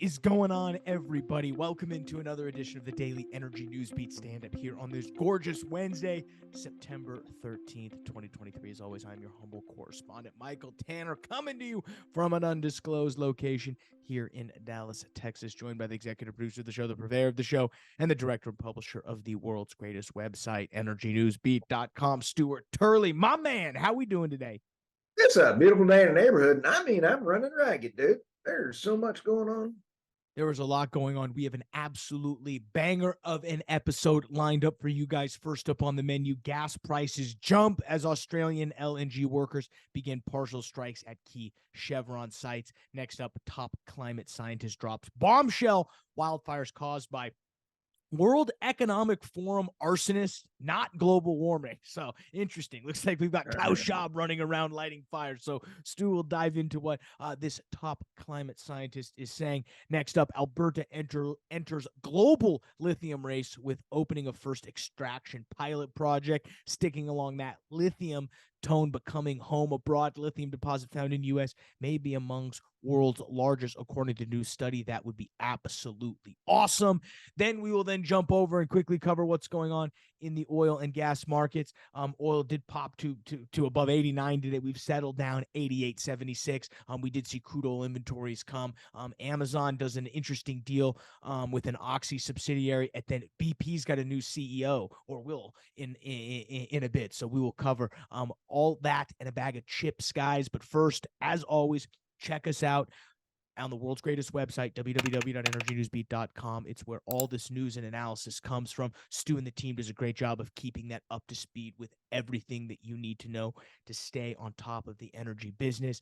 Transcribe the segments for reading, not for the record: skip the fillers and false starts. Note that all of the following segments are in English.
is going on, everybody? Welcome into another edition of the Daily Energy News Beat Stand-Up here on this gorgeous Wednesday, September 13th, 2023. As always, I'm your humble correspondent, Michael Tanner, coming to you from an undisclosed location here in Dallas, Texas, joined by the executive producer of the show, the purveyor of the show, and the director and publisher of the world's greatest website, EnergyNewsBeat.com, Stuart Turley. My man, how we doing today? It's a beautiful day in the neighborhood, and I mean, I'm running ragged, dude. There's so much going on. There was a lot going on. We have an absolutely banger of an episode lined up for you guys. First up on the menu, gas prices jump as Australian LNG workers begin partial strikes at key Chevron sites. Next up, top climate scientist drops bombshell, wildfires caused by World Economic Forum arsonist, not global warming. So interesting. Looks like we've got Klaus Schwab running around lighting fires. So Stu will dive into what this top climate scientist is saying. Next up, Alberta enters global lithium race with opening of first extraction pilot project. Sticking along that lithium tone, becoming home abroad. Lithium deposit found in U.S. may be amongst world's largest, according to a new study. That would be absolutely awesome. Then we will then jump over and quickly cover what's going on in the oil and gas markets. Oil did pop to above 89 today. We've settled down 88.76. We did see crude oil inventories come. Amazon does an interesting deal with an Oxy subsidiary, and then BP's got a new CEO, or will in a bit. So we will cover all that and a bag of chips, guys. But first, as always, check us out on the world's greatest website, www.energynewsbeat.com. It's where all this news and analysis comes from. Stu and the team does a great job of keeping that up to speed with everything that you need to know to stay on top of the energy business.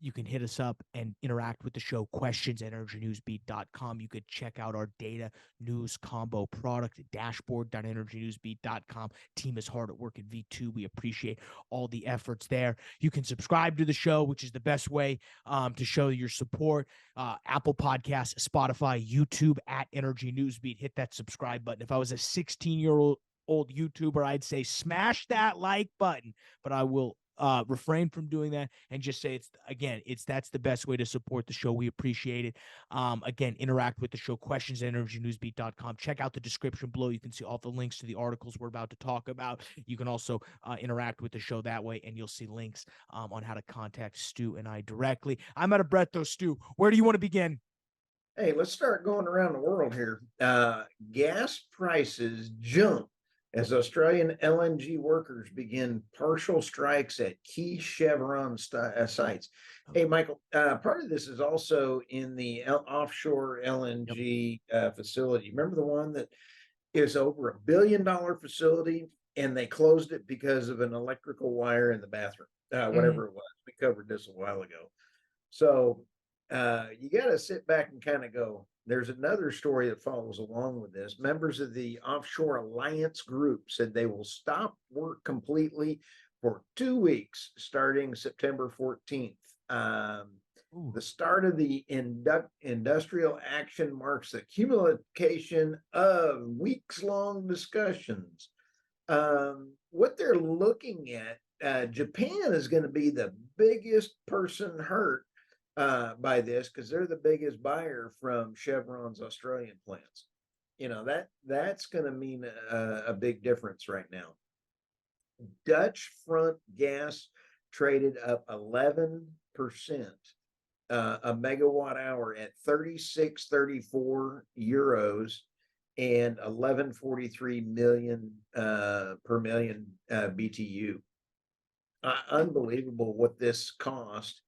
You can hit us up and interact with the show, questions at energynewsbeat.com. You could check out our data news combo product, dashboard.energynewsbeat.com. Team is hard at work at V2. We appreciate all the efforts there. You can subscribe to the show, which is the best way to show your support. Apple Podcasts, Spotify, YouTube at Energy Newsbeat. Hit that subscribe button. If I was a 16-year-old YouTuber, I'd say smash that like button, but I will refrain from doing that and just say that's the best way to support the show. We appreciate it. Again, interact with the show, questions at energynewsbeat.com. Check out the description below. You can see all the links to the articles we're about to talk about. You can also interact with the show that way, and you'll see links on how to contact Stu and I directly. I'm out of breath though, Stu. Where do you want to begin? Hey, let's start going around the world here. Gas prices jump as Australian LNG workers begin partial strikes at key Chevron sites. Hey, Michael, part of this is also in the offshore LNG facility. Remember the one that is over $1 billion facility, and they closed it because of an electrical wire in the bathroom, whatever it was. We covered this a while ago. So you got to sit back and kind of go, there's another story that follows along with this. Members of the Offshore Alliance Group said they will stop work completely for 2 weeks starting September 14th. The start of the industrial action marks the accumulation of weeks-long discussions. What they're looking at, Japan is going to be the biggest person hurt by this, because they're the biggest buyer from Chevron's Australian plants. That's going to mean a big difference right now. Dutch front gas traded up 11%, a megawatt hour at 36.34 euros and 11.43 million per million BTU. Unbelievable what this cost.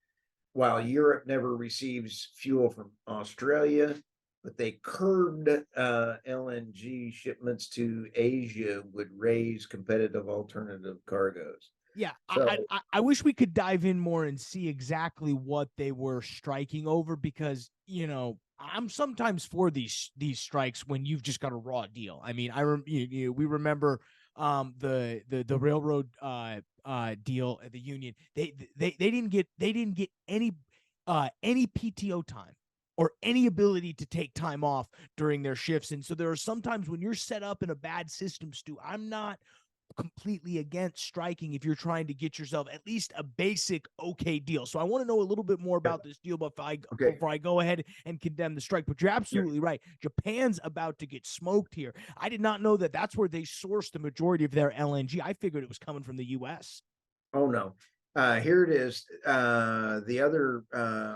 While Europe never receives fuel from Australia, but they curbed LNG shipments to Asia would raise competitive alternative cargoes. Yeah, so, I wish we could dive in more and see exactly what they were striking over, because, I'm sometimes for these strikes when you've just got a raw deal. I mean, we remember the railroad deal at the union. They didn't get any PTO time or any ability to take time off during their shifts. And so there are sometimes when you're set up in a bad system, Stu, I'm not completely against striking if you're trying to get yourself at least a basic okay deal. So I want to know a little bit more about this deal Okay. before I go ahead and condemn the strike. But you're absolutely right. Japan's about to get smoked here. I did not know that that's where they sourced the majority of their LNG. I figured it was coming from the U.S. Oh, no. Here it is. The other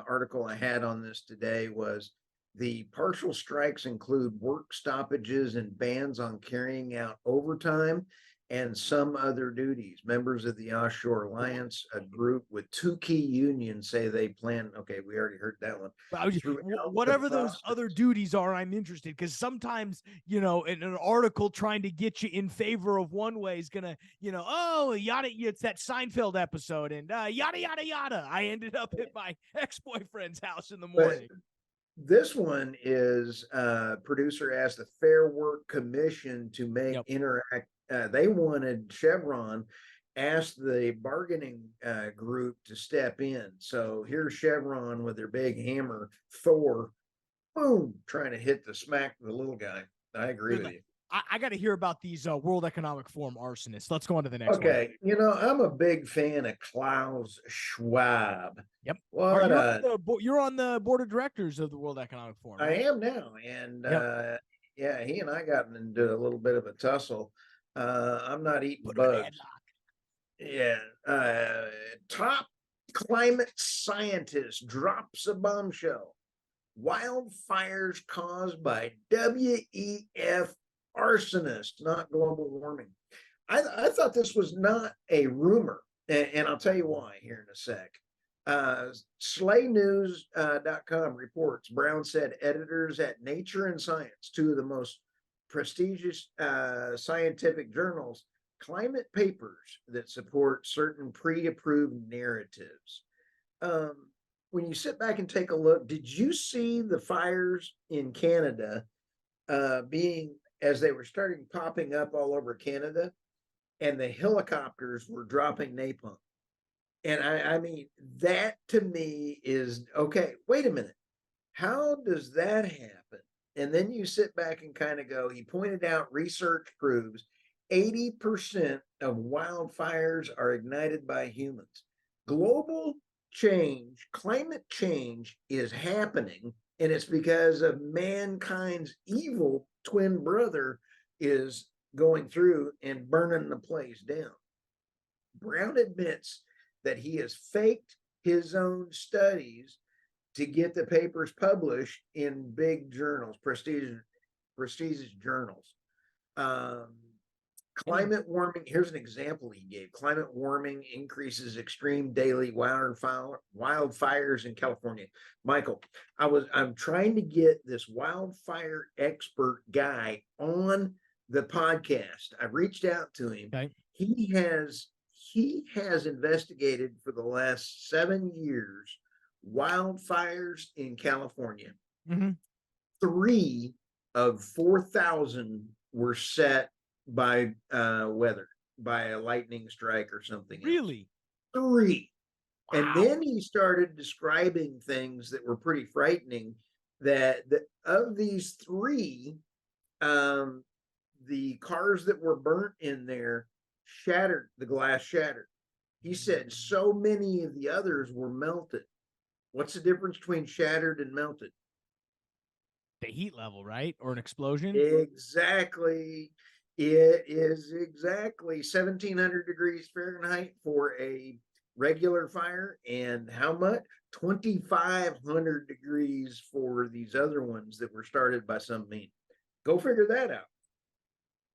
article I had on this today was the partial strikes include work stoppages and bans on carrying out overtime and some other duties. Members of the Offshore Alliance, a group with two key unions, say they plan. Okay, we already heard that one. Whatever those other duties are, I'm interested, because sometimes, in an article trying to get you in favor of one way is gonna, oh, yada, it's that Seinfeld episode, and yada yada yada. I ended up at my ex-boyfriend's house in the morning. This one is producer asked the Fair Work Commission to make interact. They wanted Chevron asked the bargaining group to step in. So here's Chevron with their big hammer, Thor, boom, trying to hit the smack the little guy. I agree with you. I got to hear about these World Economic Forum arsonists. Let's go on to the next one. Okay, I'm a big fan of Klaus Schwab. Yep. You're on the board of directors of the World Economic Forum. Right? I am now, and yeah, he and I got into a little bit of a tussle. I'm not eating bugs. Yeah. Top climate scientist drops a bombshell. Wildfires caused by WEF arsonist, not global warming. I thought this was not a rumor, and I'll tell you why here in a sec. SlayNews.com reports Brown said editors at Nature and Science, two of the most prestigious scientific journals, climate papers that support certain pre-approved narratives. When you sit back and take a look, did you see the fires in Canada as they were starting popping up all over Canada, and the helicopters were dropping napalm? And I mean, that to me is, okay, wait a minute. How does that happen? And then you sit back and kind of go, he pointed out research proves 80% of wildfires are ignited by humans. Global change, climate change is happening, and it's because of mankind's evil twin brother is going through and burning the place down. Brown admits that he has faked his own studies to get the papers published in big journals, prestigious journals. Climate warming, here's an example he gave. Climate warming increases extreme daily wildfires in California. Michael, I'm trying to get this wildfire expert guy on the podcast. I reached out to him. Okay. He has investigated for the last 7 years wildfires in California. Mm-hmm. 3 of 4,000 were set by weather, by a lightning strike or something. Really? Else. 3. Wow. And then he started describing things that were pretty frightening, that of these 3, the cars that were burnt in there shattered, the glass shattered. He said so many of the others were melted. What's the difference between shattered and melted? The heat level, right? Or an explosion? Exactly. It is exactly 1,700 degrees Fahrenheit for a regular fire, and how much? 2,500 degrees for these other ones that were started by some means. Go figure that out.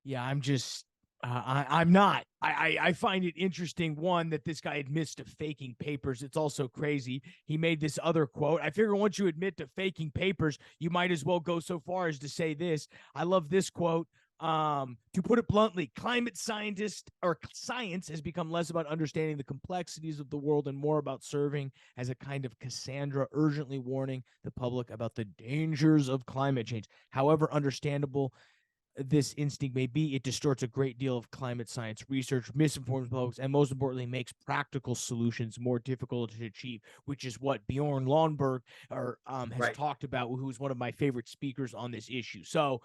Yeah, I'm just I'm not. I find it interesting, one, that this guy admits to faking papers. It's also crazy. He made this other quote. I figure once you admit to faking papers, you might as well go so far as to say this. I love this quote. To put it bluntly, climate science has become less about understanding the complexities of the world and more about serving as a kind of Cassandra, urgently warning the public about the dangers of climate change. However understandable this instinct may be, it distorts a great deal of climate science research, misinforms folks, and most importantly, makes practical solutions more difficult to achieve, which is what Bjorn Lomborg has talked about, who's one of my favorite speakers on this issue. So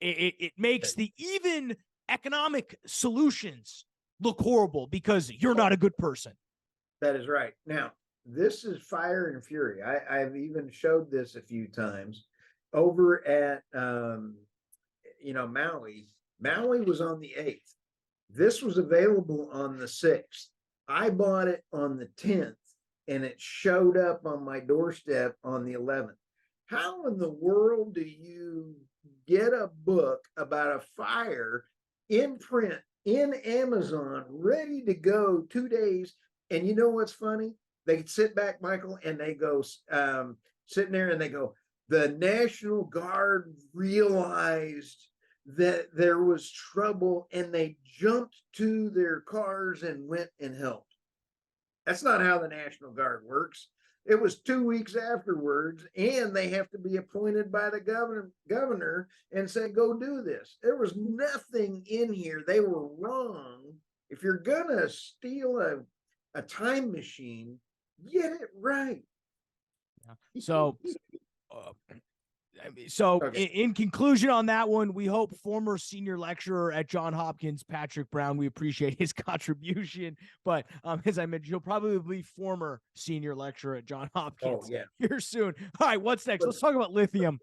it makes the even economic solutions look horrible because you're not a good person. That is right. Now, this is fire and fury. I've even showed this a few times over at Maui. Maui was on the 8th. This was available on the 6th. I bought it on the 10th and it showed up on my doorstep on the 11th. How in the world do you get a book about a fire in print in Amazon ready to go 2 days? And you know what's funny? They sit back, Michael, and they go sitting there and they go, the National Guard realized that there was trouble and they jumped to their cars and went and helped. That's not how the National Guard works. It was 2 weeks afterwards, and they have to be appointed by the governor and say, go do this. There was nothing in here. They were wrong. If you're gonna steal a time machine, get it right. Yeah. So Okay. in conclusion on that one, we hope former senior lecturer at Johns Hopkins, Patrick Brown, we appreciate his contribution. But as I mentioned, he'll probably be former senior lecturer at Johns Hopkins here soon. All right, what's next? Let's talk about lithium.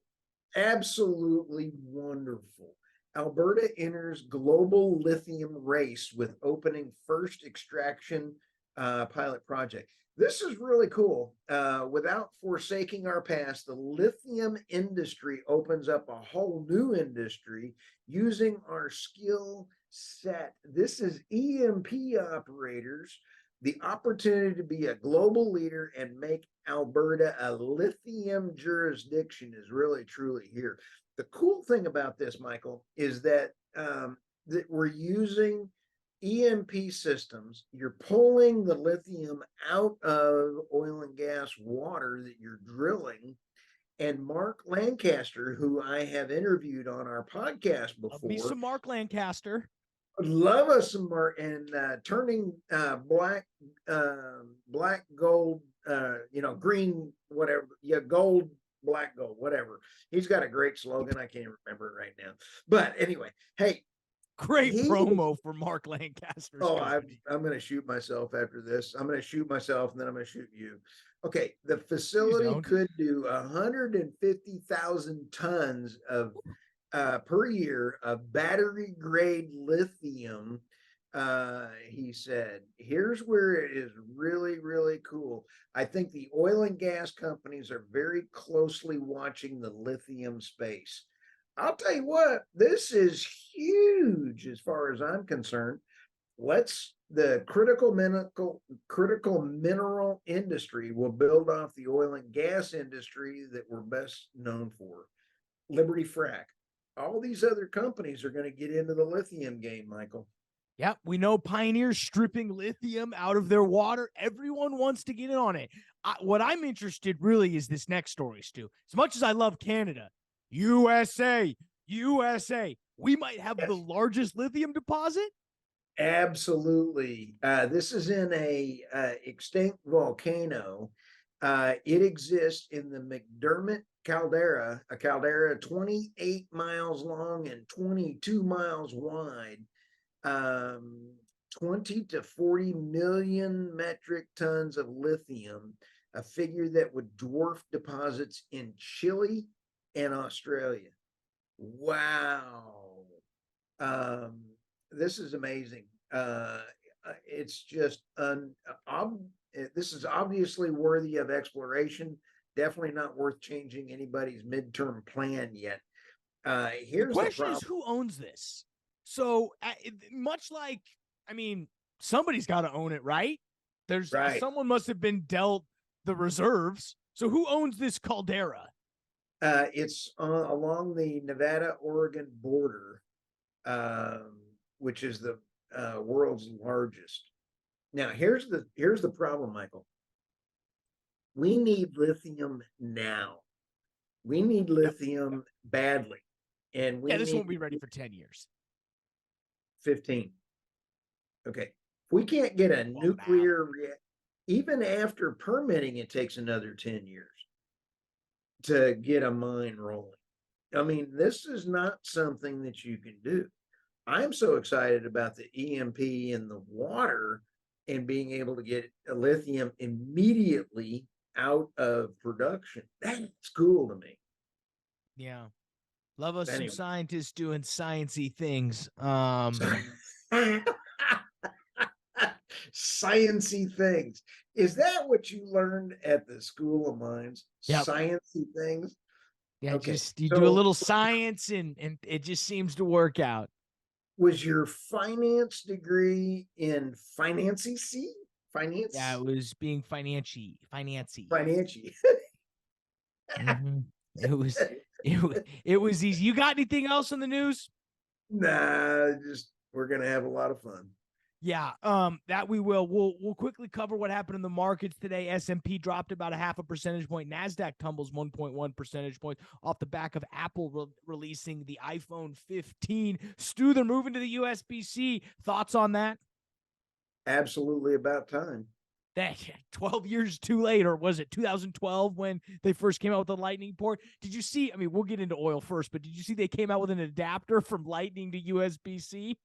Absolutely wonderful. Alberta enters global lithium race with opening first extraction pilot project. This is really cool. Without forsaking our past, the lithium industry opens up a whole new industry using our skill set. This is E&P operators, the opportunity to be a global leader and make Alberta a lithium jurisdiction is really, truly here. The cool thing about this, Michael, is that we're using E&P systems. You're pulling the lithium out of oil and gas water that you're drilling. And Mark Lancaster, who I have interviewed on our podcast before. Love me some Mark Lancaster. Love us some Mark, and turning black gold, green, whatever. Yeah, gold, black gold, whatever. He's got a great slogan. I can't remember it right now. But anyway, hey. Great promo for Mark Lancaster. Oh, I'm going to shoot myself after this. I'm going to shoot myself and then I'm going to shoot you. Okay. The facility could do 150,000 tons of per year of battery grade lithium. He said, here's where it is really, really cool. I think the oil and gas companies are very closely watching the lithium space. I'll tell you what, this is huge as far as I'm concerned. The critical mineral industry will build off the oil and gas industry that we're best known for. Liberty Frac. All these other companies are going to get into the lithium game, Michael. Yeah, we know Pioneer's stripping lithium out of their water. Everyone wants to get in on it. What I'm interested really is this next story, Stu. As much as I love Canada, USA, we might have the largest lithium deposit. Absolutely. This is in a extinct volcano. It exists in the McDermott caldera, a caldera 28 miles long and 22 miles wide. 20 to 40 million metric tons of lithium, a figure that would dwarf deposits in Chile and Australia. Wow. This is amazing. It's just this is obviously worthy of exploration. Definitely not worth changing anybody's midterm plan yet. Here's the question is, who owns this? So much like, somebody's got to own it, right? Someone must have been dealt the reserves. So who owns this caldera? It's along the Nevada-Oregon border, which is the world's largest. Now, here's the problem, Michael. We need lithium now. We need lithium badly, and this won't be ready for 10 years. 15. Okay, if we can't get a nuclear, even after permitting, it takes another 10 years to get a mine rolling. This is not something that you can do. I'm so excited about the EMP in the water and being able to get lithium immediately out of production. That's cool to me. Yeah. Love us some Anyway. scientists doing sciencey things. Sciency things. Is that what you learned at the School of Mines? Yep. Sciency things? Yeah, Okay. just you do a So little science and it just seems to work out. was your finance degree in financy? Yeah, Finance? it was being financy. Financy. Mm-hmm. It was it was easy. You got anything else in the news? Nah, just we're gonna have a lot of fun. Yeah, that we will. We'll quickly cover what happened in the markets today. S&P dropped about a half a percentage point. Nasdaq tumbles 1.1 percentage points off the back of Apple releasing the iPhone 15. Stu, they're moving to the USB-C. Thoughts on that? Absolutely about time. That 12 years too late, or was it 2012 when they first came out with the Lightning port? Did you see? I mean, we'll get into oil first, but did you see they came out with an adapter from Lightning to USB-C?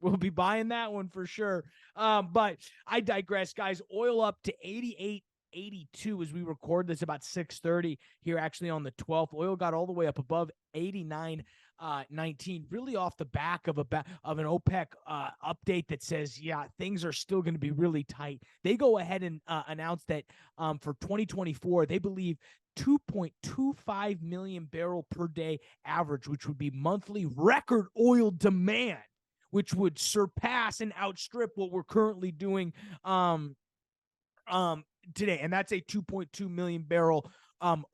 We'll be buying that one for sure. But I digress, guys. Oil up to 88.82 as we record this, about 6:30 here, actually on the 12th. Oil got all the way up above 89.19, really off the back of an OPEC update that says, yeah, things are still going to be really tight. They go ahead and announce that for 2024, they believe 2.25 million barrel per day average, which would be monthly record oil demand, which would surpass and outstrip what we're currently doing today. And that's a 2.2 million barrel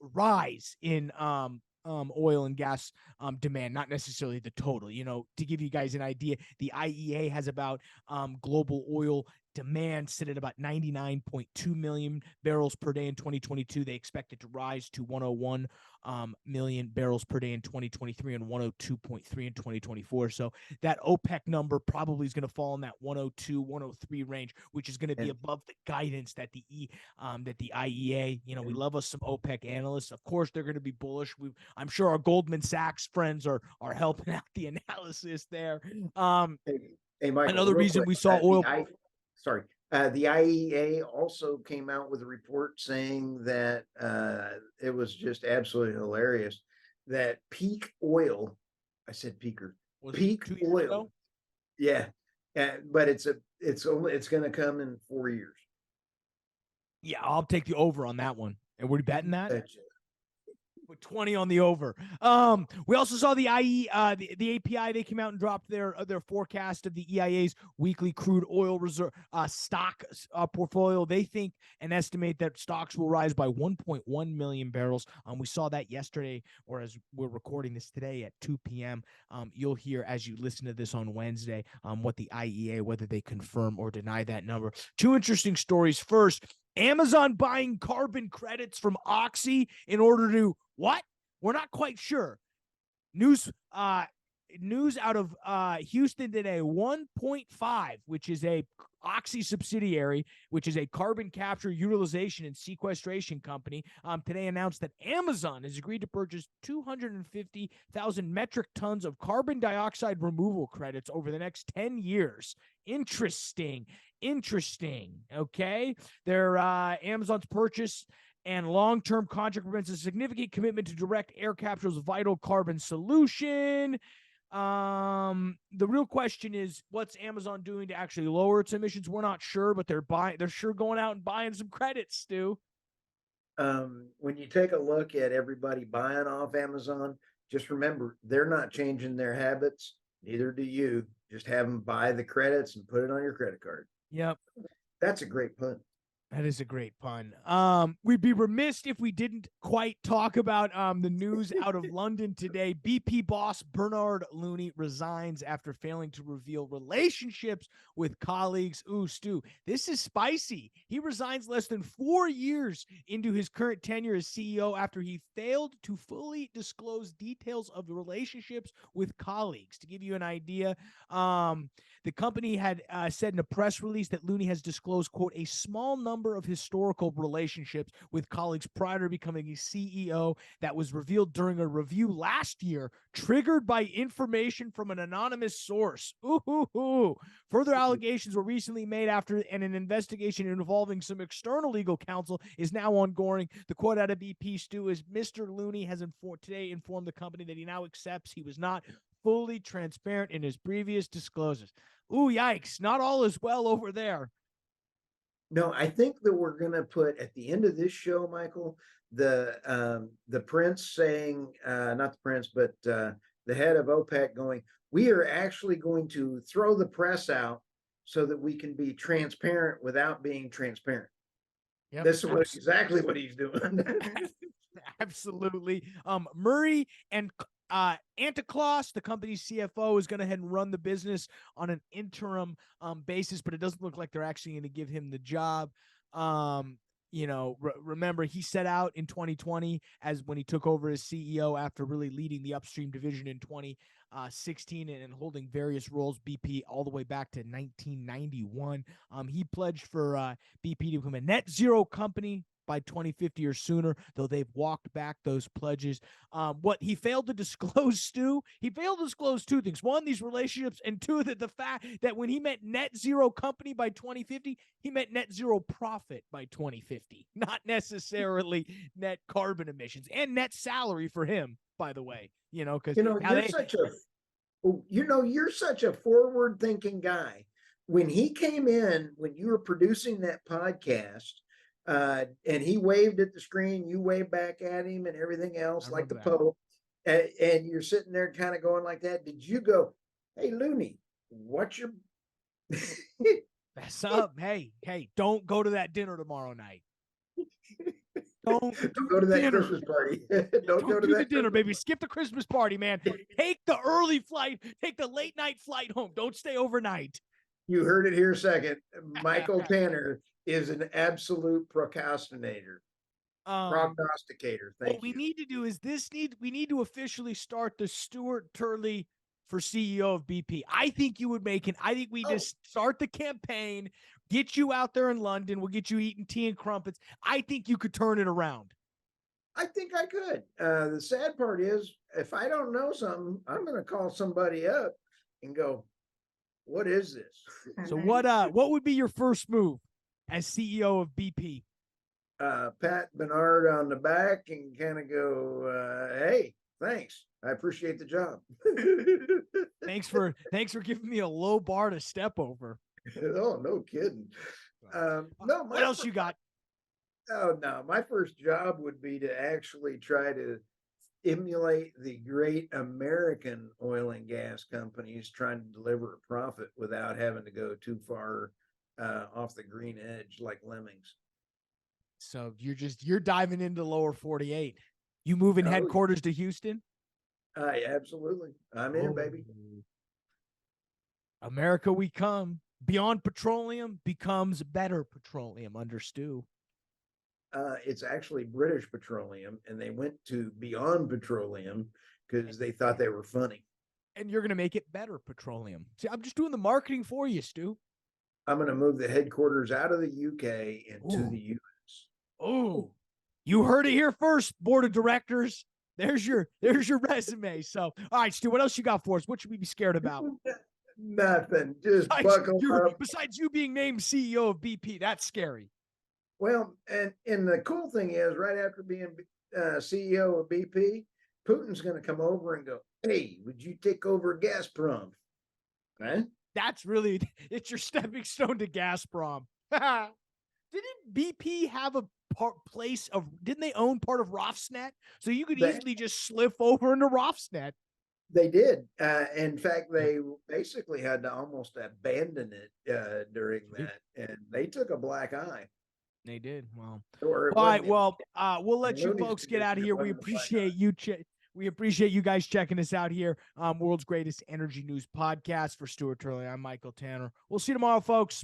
rise in oil and gas demand, not necessarily the total. You know, to give you guys an idea, the IEA has about global oil demand sit at about 99.2 million barrels per day in 2022. They expect it to rise to 101 million barrels per day in 2023 and 102.3 in 2024. So that OPEC number probably is going to fall in that 102, 103 range, which is going to be above the guidance that the IEA. You know, we love us some OPEC analysts. Of course, they're going to be bullish. I'm sure our Goldman Sachs friends are helping out the analysis there. Hey, Michael, Another real reason quick, we saw oil. the IEA also came out with a report saying that it was just absolutely hilarious that peak oil, I said peaker, Was peak 2 years oil, ago? yeah, but it's going to come in 4 years. Yeah, I'll take the over on that one. And we're betting that. Betcha. With 20 on the over. We also saw the the API. They came out and dropped their forecast of the EIA's weekly crude oil reserve stock portfolio. They think and estimate that stocks will rise by 1.1 million barrels. We saw that yesterday, or as we're recording this today at 2 p.m. You'll hear as you listen to this on Wednesday what the IEA, whether they confirm or deny that number. Two interesting stories. First, Amazon buying carbon credits from Oxy in order to what? We're not quite sure. News out of Houston today, 1.5, which is a Oxy subsidiary, which is a carbon capture, utilization, and sequestration company, today announced that Amazon has agreed to purchase 250,000 metric tons of carbon dioxide removal credits over the next 10 years. Interesting. Okay. Their Amazon's purchase and long-term contract represents a significant commitment to direct air capture's vital carbon solution. The real question is, what's Amazon doing to actually lower its emissions? We're not sure, but they're sure going out and buying some credits, Stu. When you take a look at everybody buying off Amazon, just remember they're not changing their habits. Neither do you. Just have them buy the credits and put it on your credit card. Yep. That's a great pun. That is a great pun. We'd be remiss if we didn't quite talk about the news out of London today. BP boss Bernard Looney resigns after failing to reveal relationships with colleagues. Ooh, Stu, this is spicy. He resigns less than 4 years into his current tenure as CEO after he failed to fully disclose details of the relationships with colleagues. To give you an idea, the company had said in a press release that Looney has disclosed, quote, a small number number of historical relationships with colleagues prior to becoming a CEO that was revealed during a review last year, triggered by information from an anonymous source. Ooh. Further allegations were recently made after an investigation involving some external legal counsel is now ongoing. The quote out of BP, Stu, is Mr. Looney has today informed the company that he now accepts he was not fully transparent in his previous disclosures. Ooh, yikes. Not all is well over there. No, I think that we're going to put at the end of this show, Michael, the prince saying, not the prince, but the head of OPEC going, we are actually going to throw the press out so that we can be transparent without being transparent. Yep, This is exactly what he's doing. Absolutely. Murray and Anticlaus, the company's CFO, is going to head and run the business on an interim basis, but it doesn't look like they're actually going to give him the job. Remember, he set out in 2020 as when he took over as CEO after really leading the upstream division in 2016 and holding various roles, BP, all the way back to 1991. He pledged for BP to become a net zero company by 2050 or sooner, though they've walked back those pledges. What he failed to disclose, Stu, he failed to disclose two things. One, these relationships, and two, that the fact that when he meant net zero company by 2050, he meant net zero profit by 2050, not necessarily net carbon emissions and net salary for him, by the way, because you're such a forward thinking guy. When he came in, when you were producing that podcast, and he waved at the screen, you waved back at him and everything else like the Pope, and you're sitting there kind of going like that. Did you go, hey, Looney, what's your Mess up? Hey, don't go to that dinner tomorrow night. Don't go to that Christmas party. Don't go to the that dinner, baby. Skip the Christmas party, man. Take the early flight. Take the late night flight home. Don't stay overnight. You heard it here second. Michael Tanner is an absolute procrastinator. Prognosticator. Thank you. What we need to do is we need to officially start the Stuart Turley for CEO of BP. I think you would make it. I think we just start the campaign, get you out there in London. We'll get you eating tea and crumpets. I think you could turn it around. I think I could. The sad part is, if I don't know something, I'm going to call somebody up and go, what is this? So what would be your first move as CEO of BP? Pat Bernard on the back and kind of go, hey, thanks. I appreciate the job. Thanks for giving me a low bar to step over. Oh, no kidding. What else you got? Oh, no. My first job would be to actually try to emulate the great American oil and gas companies trying to deliver a profit without having to go too far off the green edge like lemmings. So you're diving into lower 48. You moving headquarters to Houston? Absolutely. I'm in, baby. America we come. Beyond Petroleum becomes better petroleum under Stu. It's actually British Petroleum, and they went to Beyond Petroleum because they thought they were funny. And you're going to make it better petroleum. See, I'm just doing the marketing for you, Stu. I'm going to move the headquarters out of the UK into the US. Oh, you heard it here first, board of directors. There's your resume. So, all right, Stu, what else you got for us? What should we be scared about? Nothing. Just buckle up. Besides you being named CEO of BP, that's scary. Well, and the cool thing is, right after being CEO of BP, Putin's going to come over and go, hey, would you take over Gazprom? Huh? That's really, it's your stepping stone to Gazprom. Didn't BP have a didn't they own part of Rosneft? So you could easily just slip over into Rosneft. They did. In fact, they basically had to almost abandon it during that, and they took a black eye. They did. Well, all right. Well, we'll let you folks get out of here. We appreciate you. We appreciate you guys checking us out here. World's greatest energy news podcast. For Stuart Turley, I'm Michael Tanner. We'll see you tomorrow, folks.